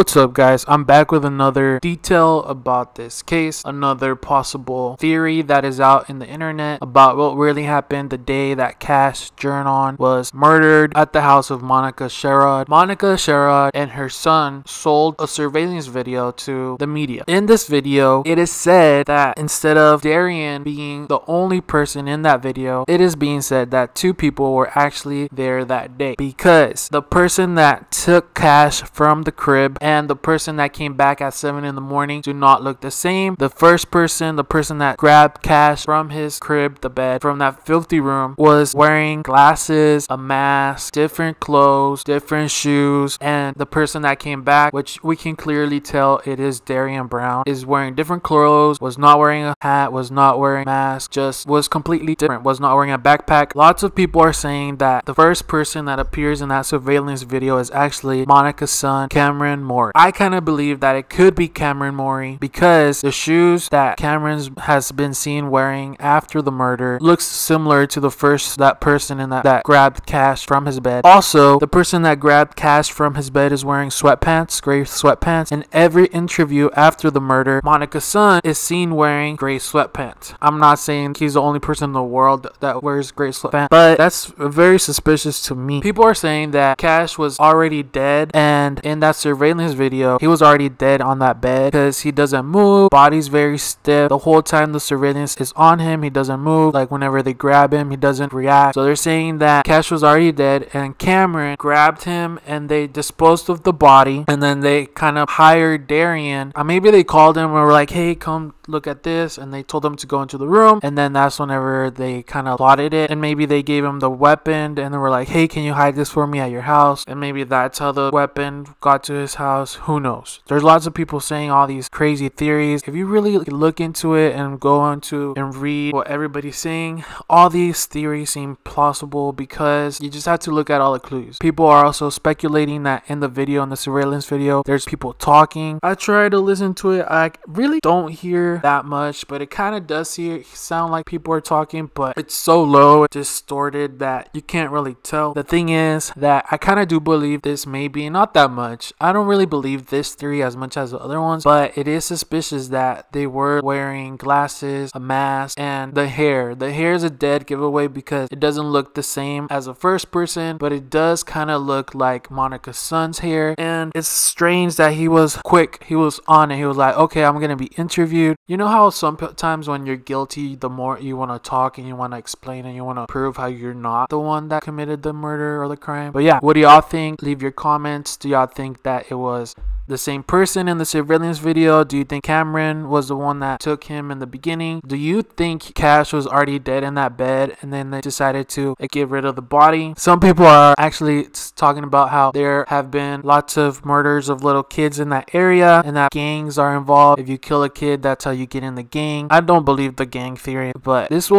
What's up, guys? I'm back with another detail about this case, another possible theory that is out in the internet about what really happened the day that Gernon was murdered at the house of Monica Sherrod. Monica Sherrod and her son sold a surveillance video to the media. In this video, it is said that instead of Darian being the only person in that video, it is being said that two people were actually there that day, because the person that took cash from the crib and the person that came back at 7 in the morning do not look the same. The first person, the person that grabbed cash from his crib, the bed, from that filthy room, was wearing glasses, a mask, different clothes, different shoes, and the person that came back, which we can clearly tell it is Darian Brown, is wearing different clothes, was not wearing a hat, was not wearing a mask, just was completely different, was not wearing a backpack. Lots of people are saying that the first person that appears in that surveillance video is actually Monica's son, Kameron Mori. I kind of believe that it could be Kameron Mori because the shoes that Kameron has been seen wearing after the murder looks similar to the that person in that grabbed cash from his bed. Also, the person that grabbed cash from his bed is wearing sweatpants, gray sweatpants. In every interview after the murder, Monica's son is seen wearing gray sweatpants. I'm not saying he's the only person in the world that wears gray sweatpants, but that's very suspicious to me. People are saying that Cash was already dead, and in that surveillance video he was already dead on that bed because he doesn't move, body's very stiff. The whole time the surveillance is on him, he doesn't move. Like whenever they grab him, he doesn't react. So they're saying that Cash was already dead and Kameron grabbed him and they disposed of the body, and then they kind of hired Darian. Maybe they called him and were like, hey, come look at this, and they told him to go into the room, and then that's whenever they kind of plotted it. And maybe they gave him the weapon and they were like, hey, can you hide this for me at your house? And maybe that's how the weapon got to his house. Who knows? There's lots of people saying all these crazy theories. If you really look into it and go into and read what everybody's saying, all these theories seem plausible because you just have to look at all the clues. People are also speculating that in the video, in the surveillance video, there's people talking. I try to listen to it. I really don't hear that much, but it kind of does sound like people are talking, but it's so low, distorted, that you can't really tell. The thing is that I kind of do believe this, maybe not that much. I don't really believe this theory as much as the other ones, but it is suspicious that they were wearing glasses, a mask, and the hair. The hair is a dead giveaway because it doesn't look the same as the first person, but it does kind of look like Monica's son's hair. And it's strange that he was quick. He was on it. He was like, okay, I'm gonna be interviewed. You know how sometimes when you're guilty, the more you want to talk and you want to explain and you want to prove how you're not the one that committed the murder or the crime. But yeah, what do y'all think? Leave your comments. Do y'all think that it was the same person in the surveillance video? Do you think Kameron was the one that took him in the beginning? Do you think Cash was already dead in that bed and then they decided to get rid of the body? Some people are actually talking about how there have been lots of murders of little kids in that area and that gangs are involved. If you kill a kid, that's how you get in the gang. I don't believe the gang theory, but this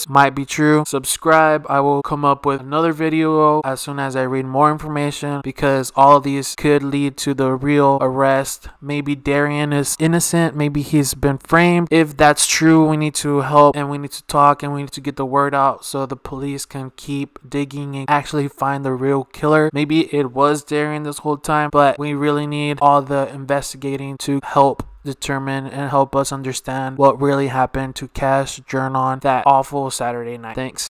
might be true. Subscribe. I will come up with another video as soon as I read more information, because all of these could lead to the real arrest. Maybe Darian is innocent, maybe he's been framed. If that's true, we need to help and we need to talk and we need to get the word out so the police can keep digging and actually find the real killer. Maybe it was Darian this whole time, but we really need all the investigating to help determine and help us understand what really happened to Gernon that awful Saturday night. Thanks.